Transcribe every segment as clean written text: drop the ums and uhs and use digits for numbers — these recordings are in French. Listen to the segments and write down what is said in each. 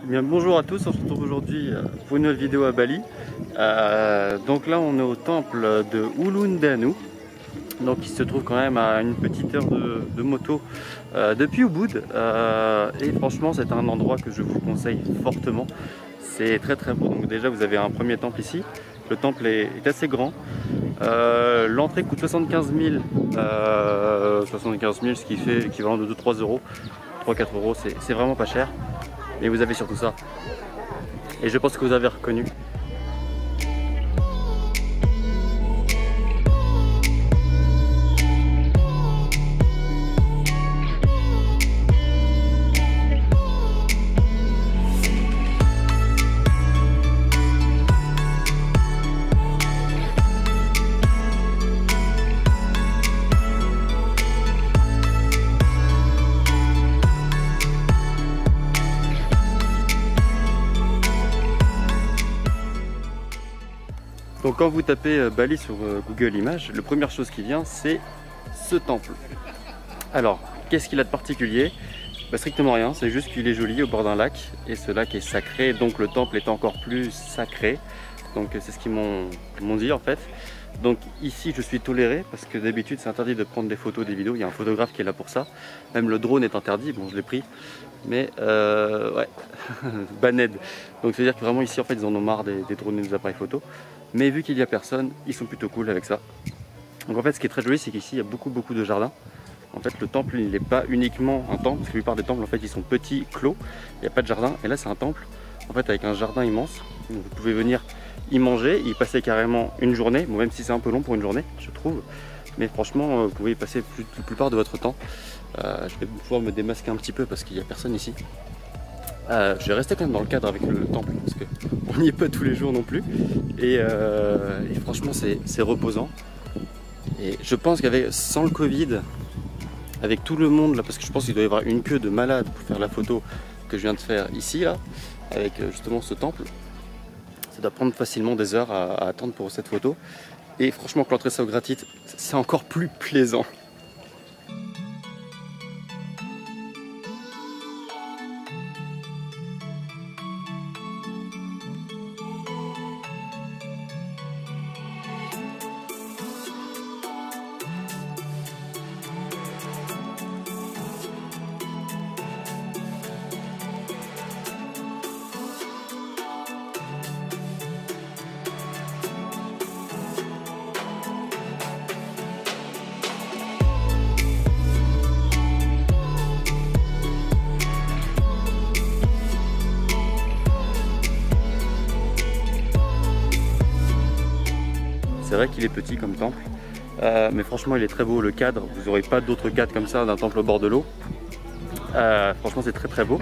Bien, bonjour à tous, on se retrouve aujourd'hui pour une nouvelle vidéo à Bali. Donc là on est au temple de Uluwatu, donc il se trouve quand même à une petite heure de moto depuis Ubud. Et franchement c'est un endroit que je vous conseille fortement, c'est très très beau. Donc déjà vous avez un premier temple ici, le temple est assez grand. L'entrée coûte 75 000, ce qui fait l'équivalent de 2-3 euros, 3-4 euros, c'est vraiment pas cher. Et vous avez surtout ça. Et je pense que vous avez reconnu. Donc quand vous tapez Bali sur Google Images, la première chose qui vient c'est ce temple. Alors, qu'est-ce qu'il a de particulier? Strictement rien, c'est juste qu'il est joli au bord d'un lac et ce lac est sacré, donc le temple est encore plus sacré. Donc c'est ce qu'ils m'ont dit en fait. Donc ici je suis toléré parce que d'habitude c'est interdit de prendre des photos, des vidéos, il y a un photographe qui est là pour ça. Même le drone est interdit, bon je l'ai pris, mais ouais, banned. Donc c'est à dire que vraiment ici en fait ils en ont marre des drones et des appareils photo. Mais vu qu'il n'y a personne, ils sont plutôt cool avec ça. Donc en fait ce qui est très joli c'est qu'ici il y a beaucoup de jardins. En fait le temple il n'est pas uniquement un temple, parce que la plupart des temples en fait ils sont petits, clos, il n'y a pas de jardin. Et là c'est un temple en fait avec un jardin immense. Donc, vous pouvez venir y manger, y passer carrément une journée, bon, même si c'est un peu long pour une journée je trouve. Mais franchement vous pouvez y passer la plupart de votre temps. Je vais pouvoir me démasquer un petit peu parce qu'il n'y a personne ici. Je vais rester quand même dans le cadre avec le temple parce qu'on n'y est pas tous les jours non plus. Et franchement c'est reposant. Et je pense qu'avec sans le Covid, avec tout le monde là, parce que je pense qu'il doit y avoir une queue de malades pour faire la photo que je viens de faire ici là, avec justement ce temple, ça doit prendre facilement des heures à attendre pour cette photo. Et franchement que l'entrée soit gratuite, c'est encore plus plaisant. C'est vrai qu'il est petit comme temple, mais franchement il est très beau, le cadre, vous n'aurez pas d'autres cadres comme ça d'un temple au bord de l'eau. Franchement c'est très beau.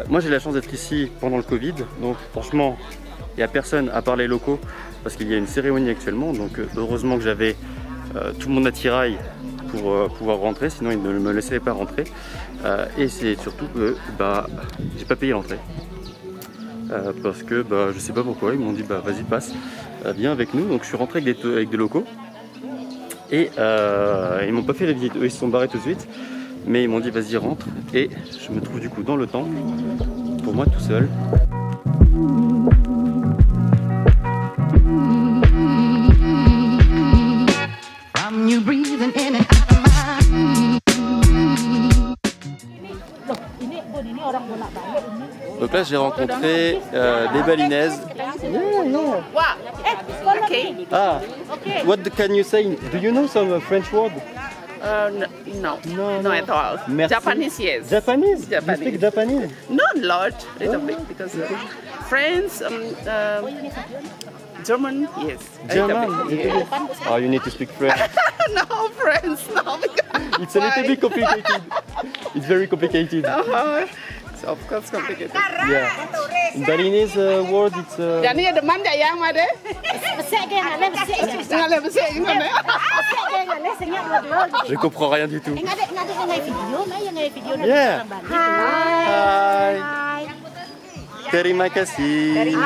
Moi j'ai la chance d'être ici pendant le Covid, donc franchement il n'y a personne à part les locaux, parce qu'il y a une cérémonie actuellement, donc heureusement que j'avais tout mon attirail pour pouvoir rentrer, sinon ils ne me laissaient pas rentrer. Et c'est surtout que j'ai pas payé l'entrée. Parce que je sais pas pourquoi, ils m'ont dit vas-y passe, viens avec nous. Donc je suis rentré avec des locaux et ils m'ont pas fait la visite, eux ils se sont barrés tout de suite, mais ils m'ont dit vas-y rentre. Et je me trouve du coup dans le temple pour moi tout seul. Donc là j'ai rencontré des Balinaises. Ah, what can you say? Do you know some French word? No at all. Merci. Japanese, yes. Japanese? Japanese. You speak Japanese? Not a lot, little bit, because French, German, yes. German? Yeah. Oh, you need to speak French. No, French, no. It's a little bit complicated. It's very complicated. So of course complicated. Yeah. In Balinese word, it's. Jadi ada mana yang ada? Je comprends rien du tout. Yeah. Hi. Terima kasih.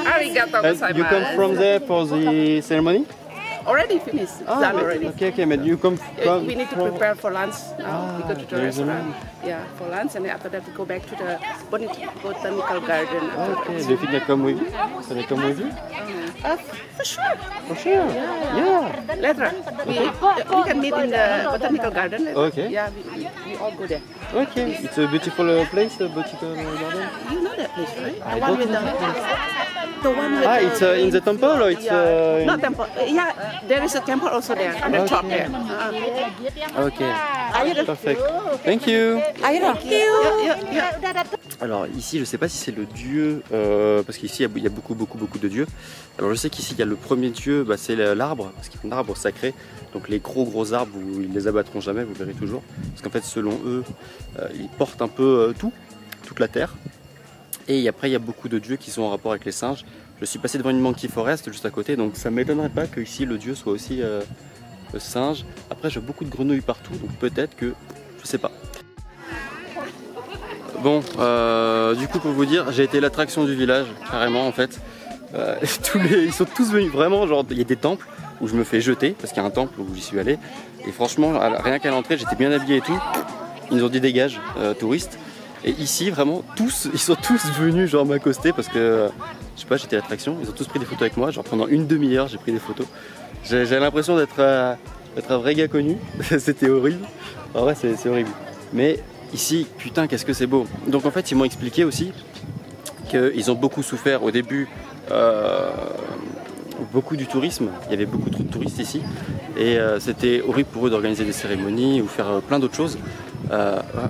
Arigatou You come from there for the ceremony? already finished. Done already. Okay, but you come We need to prepare for lunch now. We go to the there's a restaurant. Yeah, for lunch, and then after that we go back to the botanical garden. Okay, do you think they come with you? Can they come with you? For sure. For sure. Yeah. Later, we can meet in the botanical garden. Okay. Yeah, we all go there. Okay. It's a beautiful place, the botanical garden. You know that place, right? I The one don't with the one with it's in the temple or it's not temple. Yeah, there is a temple also there on the top there. Okay. Perfect. Thank you. Alors ici, je sais pas si c'est le dieu, parce qu'ici il y a beaucoup de dieux. Alors je sais qu'ici il y a le premier dieu, c'est l'arbre, parce qu'il y a un arbre sacré. Donc les gros arbres, ils les abattront jamais, vous verrez toujours. Parce qu'en fait, selon eux, ils portent un peu toute la terre. Et après, il y a beaucoup de dieux qui sont en rapport avec les singes. Je suis passé devant une monkey forest juste à côté, donc ça ne m'étonnerait pas que ici le dieu soit aussi singe. Après, j'ai beaucoup de grenouilles partout, donc peut-être que, je sais pas. Bon, du coup, pour vous dire, j'ai été l'attraction du village, carrément en fait. Ils sont tous venus, vraiment, genre, il y a des temples où je me fais jeter, parce qu'il y a un temple où j'y suis allé. Et franchement, rien qu'à l'entrée, j'étais bien habillé et tout. Ils nous ont dit dégage, touristes. Et ici, vraiment, ils sont tous venus genre m'accoster parce que, je sais pas, j'étais à l'attraction. Ils ont tous pris des photos avec moi. Genre pendant une demi-heure, j'ai pris des photos. J'ai l'impression d'être un vrai gars connu. C'était horrible. En vrai, c'est horrible. Mais ici, putain, qu'est-ce que c'est beau. Donc en fait, ils m'ont expliqué aussi qu'ils ont beaucoup souffert au début. Beaucoup du tourisme, il y avait beaucoup trop de touristes ici et c'était horrible pour eux d'organiser des cérémonies ou faire plein d'autres choses.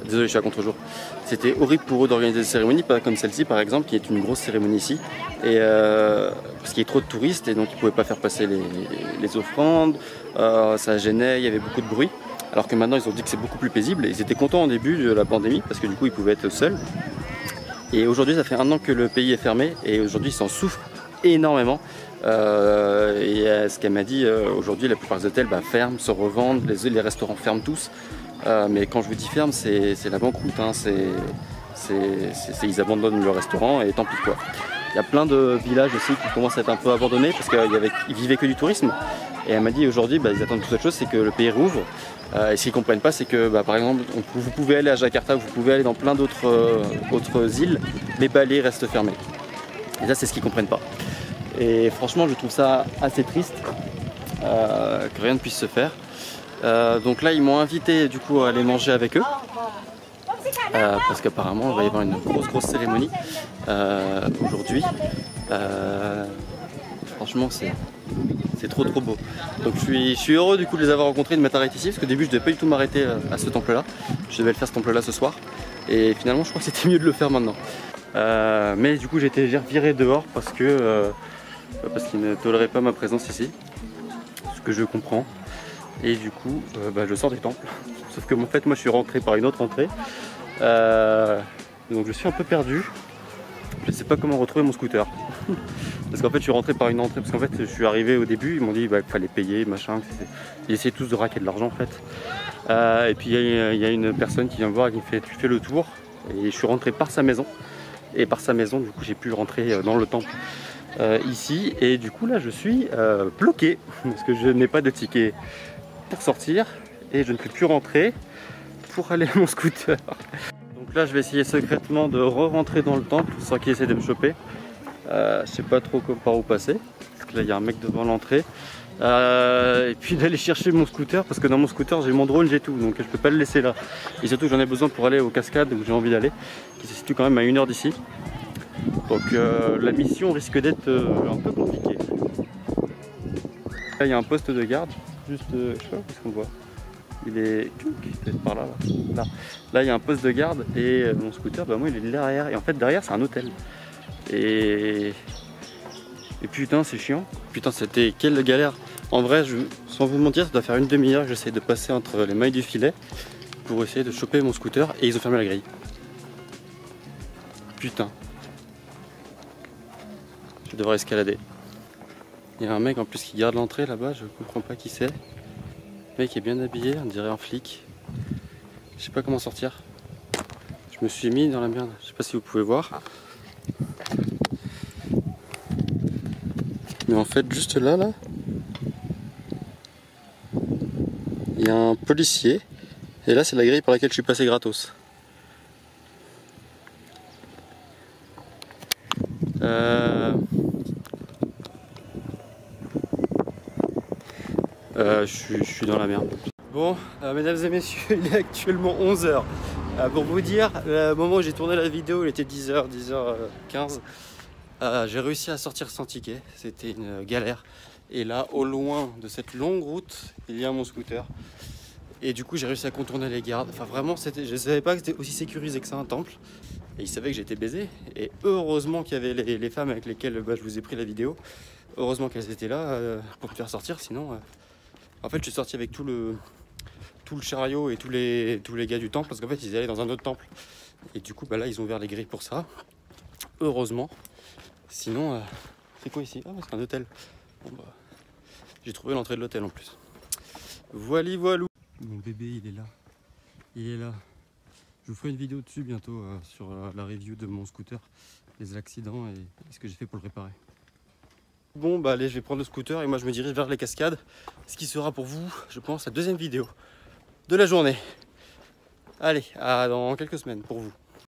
Désolé, je suis à contre-jour. C'était horrible pour eux d'organiser des cérémonies, pas comme celle-ci par exemple, qui est une grosse cérémonie ici, et parce qu'il y a trop de touristes et donc ils ne pouvaient pas faire passer les offrandes, ça gênait, il y avait beaucoup de bruit. Alors que maintenant ils ont dit que c'est beaucoup plus paisible et ils étaient contents au début de la pandémie parce que du coup ils pouvaient être seuls. Et aujourd'hui ça fait 1 an que le pays est fermé et aujourd'hui ils s'en souffrent énormément. Et ce qu'elle m'a dit, aujourd'hui la plupart des hôtels ferment, se revendent, les restaurants ferment tous. Mais quand je vous dis ferme, c'est la banqueroute, hein. Ils abandonnent le restaurant et tant pis quoi. Il y a plein de villages aussi qui commencent à être un peu abandonnés parce qu'ils vivaient que du tourisme. Et elle m'a dit aujourd'hui ils attendent toute autre chose, c'est que le pays rouvre. Et ce qu'ils ne comprennent pas, c'est que par exemple vous pouvez aller à Jakarta, vous pouvez aller dans plein d'autres îles, mais Bali reste fermé. Et ça c'est ce qu'ils ne comprennent pas. Et franchement je trouve ça assez triste que rien ne puisse se faire. Donc là ils m'ont invité du coup à aller manger avec eux parce qu'apparemment il va y avoir une grosse cérémonie aujourd'hui. Franchement c'est trop beau. Donc je suis heureux du coup de les avoir rencontrés, de m'être arrêté ici parce qu'au début je devais pas du tout m'arrêter à ce temple là. Je devais le faire ce temple là ce soir et finalement je crois que c'était mieux de le faire maintenant. Mais du coup j'ai été viré dehors parce qu'ils ne toléraient pas ma présence ici, ce que je comprends. Et du coup je sors des temples, sauf que en fait moi je suis rentré par une autre entrée, donc je suis un peu perdu, je sais pas comment retrouver mon scooter. Parce qu'en fait je suis rentré par une entrée, parce qu'en fait je suis arrivé au début, ils m'ont dit qu'il fallait payer, machin, ils essayaient tous de raquer de l'argent en fait. Et puis il y a une personne qui vient me voir et qui me fait tu fais le tour, et je suis rentré par sa maison, et par sa maison du coup j'ai pu rentrer dans le temple ici, et du coup là je suis bloqué, parce que je n'ai pas de ticket pour sortir, et je ne peux plus rentrer pour aller à mon scooter. Donc là je vais essayer secrètement de re-rentrer dans le temple sans qu'il essaie de me choper. Je sais pas trop par où passer, parce que là il y a un mec devant l'entrée. Et puis d'aller chercher mon scooter, parce que dans mon scooter j'ai mon drone, j'ai tout, donc je peux pas le laisser là. Et surtout j'en ai besoin pour aller aux cascades où j'ai envie d'aller, qui se situe quand même à 1 heure d'ici. Donc la mission risque d'être un peu compliquée. Là il y a un poste de garde, juste, je sais pas ce qu'on voit. Il est peut-être par là, là. Là il y a un poste de garde et mon scooter, moi il est derrière. Et en fait derrière c'est un hôtel. Et putain c'est chiant. Putain c'était quelle galère. En vrai sans vous mentir ça doit faire 1 demi-heure que j'essaie de passer entre les mailles du filet pour essayer de choper mon scooter et ils ont fermé la grille. Putain. Je devrais escalader. Il y a un mec en plus qui garde l'entrée là-bas, je comprends pas qui c'est. Le mec est bien habillé, on dirait un flic. Je sais pas comment sortir. Je me suis mis dans la merde, je sais pas si vous pouvez voir. Mais en fait juste là, il y a un policier. Et là, c'est la grille par laquelle je suis passé gratos. Je suis dans la merde. Bon, mesdames et messieurs, il est actuellement 11 h. Pour vous dire, le moment où j'ai tourné la vidéo, il était 10 h, 10 h 15. J'ai réussi à sortir sans ticket, c'était une galère. Et là, au loin de cette longue route, il y a mon scooter. Et du coup, j'ai réussi à contourner les gardes. Enfin, vraiment, je ne savais pas que c'était aussi sécurisé que ça, un temple. Et ils savaient que j'étais baisé. Et heureusement qu'il y avait les femmes avec lesquelles je vous ai pris la vidéo. Heureusement qu'elles étaient là pour me faire sortir. Sinon, en fait, je suis sorti avec tout le chariot et tous les gars du temple. Parce qu'en fait, ils allaient dans un autre temple. Et du coup, là, ils ont ouvert les grilles pour ça. Heureusement. Sinon, c'est quoi ici? Ah, c'est un hôtel. Bon, j'ai trouvé l'entrée de l'hôtel en plus. Voilou. Mon bébé, il est là. Il est là. Je vous ferai une vidéo dessus bientôt sur la review de mon scooter, les accidents et ce que j'ai fait pour le réparer. Bon, allez, je vais prendre le scooter et moi je me dirige vers les cascades. Ce qui sera pour vous, je pense, la deuxième vidéo de la journée. Allez, dans quelques semaines pour vous.